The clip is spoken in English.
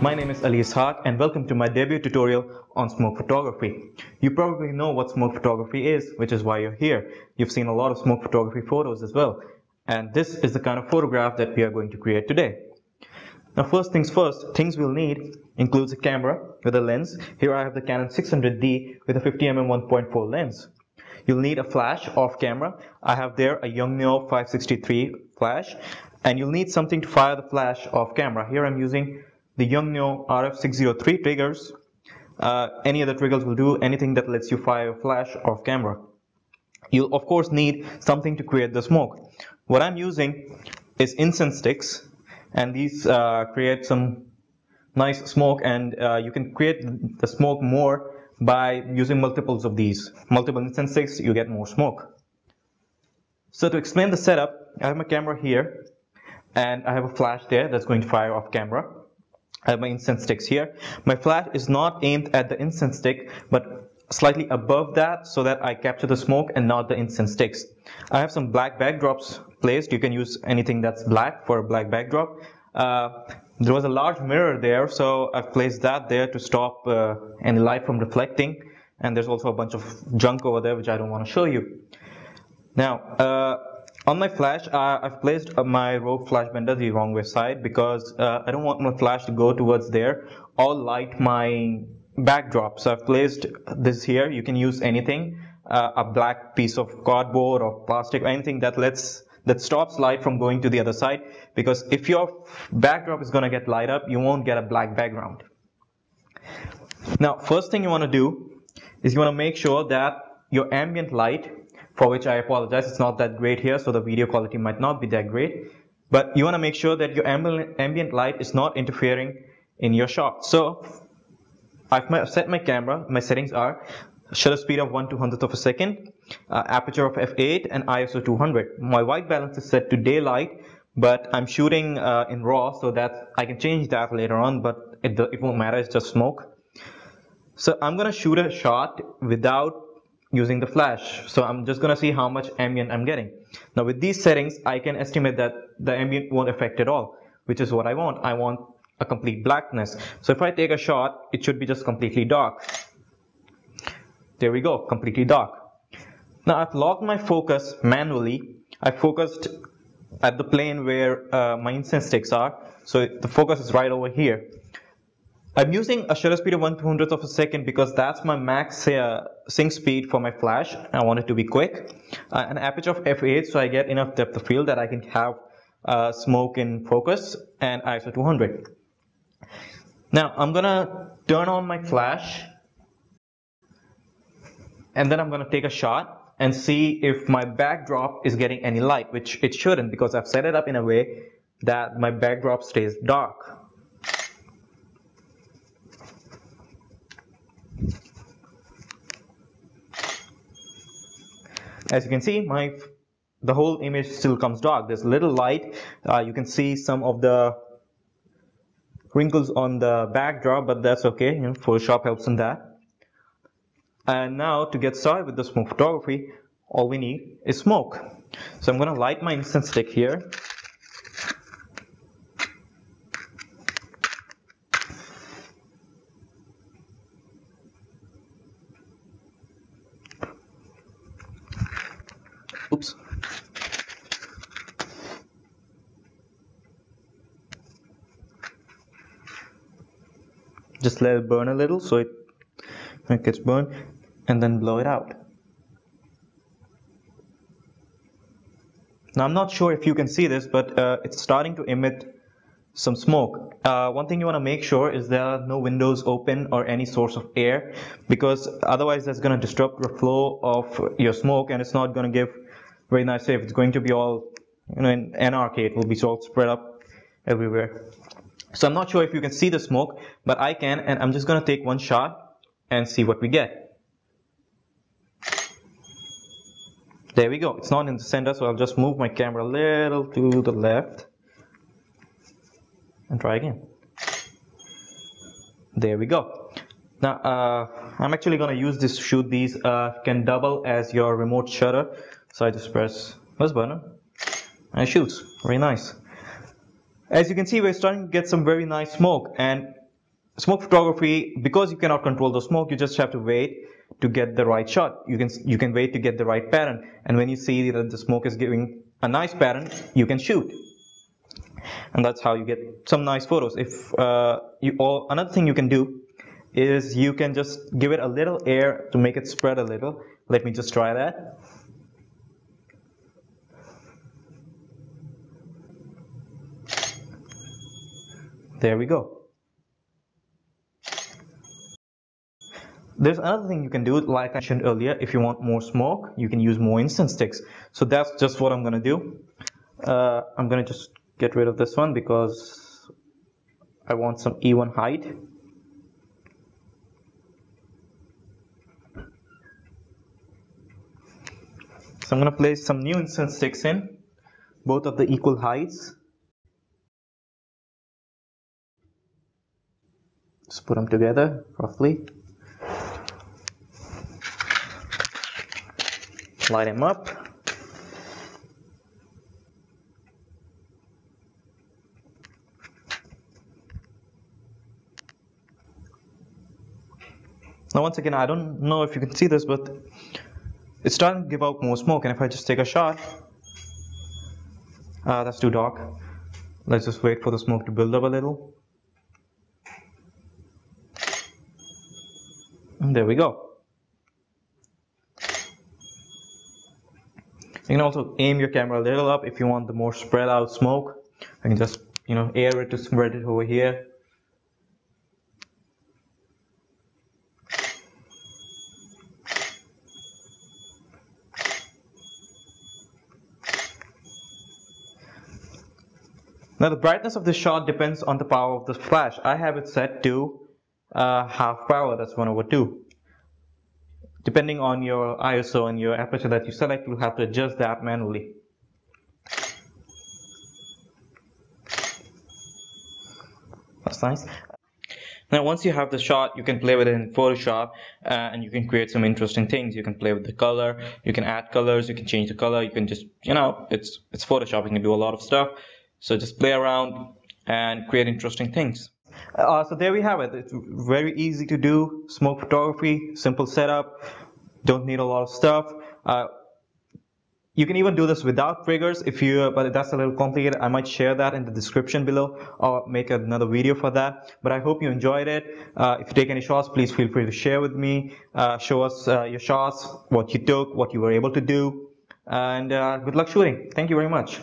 My name is Ali Ishaq and welcome to my debut tutorial on smoke photography. You probably know what smoke photography is, which is why you're here. You've seen a lot of smoke photography photos as well. And this is the kind of photograph that we are going to create today. Now first things first, things we'll need includes a camera with a lens. Here I have the Canon 600D with a 50mm 1.4 lens. You'll need a flash off camera. I have there a Yongnuo 563 flash, and you'll need something to fire the flash off camera. Here I'm using the Yongnuo RF603 triggers. Any other triggers will do, anything that lets you fire a flash off camera. You'll of course need something to create the smoke. What I'm using is incense sticks, and these create some nice smoke, and you can create the smoke more by using multiples of these. Multiple incense sticks, you get more smoke. So to explain the setup, I have my camera here, and I have a flash there that's going to fire off camera. I have my incense sticks here. My flash is not aimed at the incense stick, but slightly above that so that I capture the smoke and not the incense sticks. I have some black backdrops placed. You can use anything that's black for a black backdrop. There was a large mirror there, so I've placed that there to stop any light from reflecting. And there's also a bunch of junk over there which I don't want to show you. Now, on my flash, I've placed my Rogue flash bender the wrong way side because I don't want my flash to go towards there or light my backdrop. So I've placed this here. You can use anything, a black piece of cardboard or plastic, anything that stops light from going to the other side, because if your backdrop is going to get light up, you won't get a black background. Now, first thing you want to do is you want to make sure that your ambient light, for which I apologize, it's not that great here, so the video quality might not be that great, but you want to make sure that your ambient light is not interfering in your shot. So I've set my camera. My settings are shutter speed of 1/200th of a second, aperture of f8, and ISO 200. My white balance is set to daylight, but I'm shooting in RAW, so that I can change that later on, but it won't matter, it's just smoke. So I'm going to shoot a shot without using the flash. So I'm just going to see how much ambient I'm getting. Now with these settings, I can estimate that the ambient won't affect at all, which is what I want. I want a complete blackness. So if I take a shot, it should be just completely dark. There we go, completely dark. Now I've locked my focus manually. I focused at the plane where my incense sticks are. So the focus is right over here. I'm using a shutter speed of 1/200th of a second because that's my max sync speed for my flash. I want it to be quick. An aperture of f8, so I get enough depth of field that I can have smoke in focus, and ISO 200. Now I'm gonna turn on my flash, and then I'm gonna take a shot and see if my backdrop is getting any light, which it shouldn't because I've set it up in a way that my backdrop stays dark. As you can see, the whole image still comes dark. There's little light. You can see some of the wrinkles on the backdrop, but that's okay. You know, Photoshop helps in that. And now to get started with the smoke photography, all we need is smoke. So I'm going to light my incense stick here. Oops. Just let it burn a little so it gets burned, and then blow it out. Now I'm not sure if you can see this, but it's starting to emit some smoke. One thing you want to make sure is there are no windows open or any source of air, because otherwise that's going to disrupt the flow of your smoke, and it's not going to give very nice shape. It's going to be all, in anarchy. It will be all spread up everywhere. So I'm not sure if you can see the smoke, but I can, and I'm just going to take one shot and see what we get. There we go. It's not in the center, so I'll just move my camera a little to the left and try again. There we go. Now I'm actually going to use this to shoot these. Can double as your remote shutter. So I just press this button and it shoots. Very nice. As you can see, we're starting to get some very nice smoke, and smoke photography, because you cannot control the smoke, you just have to wait to get the right shot. You can wait to get the right pattern, and when you see that the smoke is giving a nice pattern, you can shoot, and that's how you get some nice photos. If another thing you can do is you can just give it a little air to make it spread a little. Let me just try that. There we go. There's another thing you can do, like I mentioned earlier. If you want more smoke, you can use more incense sticks. So that's just what I'm gonna do. I'm gonna just get rid of this one because I want some even height. So I'm gonna place some new incense sticks in, both of the equal heights. Just put them together roughly. Light them up. Now once again, I don't know if you can see this, but it's starting to give out more smoke, and if I just take a shot, that's too dark. Let's just wait for the smoke to build up a little. And there we go. You can also aim your camera a little up if you want the more spread out smoke. I can just, air it to spread it over here. Now the brightness of this shot depends on the power of the flash. I have it set to half power, that's 1/2. Depending on your ISO and your aperture that you select, you'll have to adjust that manually. That's nice. Now once you have the shot, you can play with it in Photoshop and you can create some interesting things. You can play with the color, you can add colors, you can change the color, you can just, it's Photoshop, you can do a lot of stuff. So just play around and create interesting things. So there we have it. It's very easy to do smoke photography, simple setup, don't need a lot of stuff. You can even do this without triggers but that's a little complicated. I might share that in the description below or make another video for that. But I hope you enjoyed it. If you take any shots, please feel free to share with me. Show us your shots, what you took, what you were able to do. And good luck shooting. Thank you very much.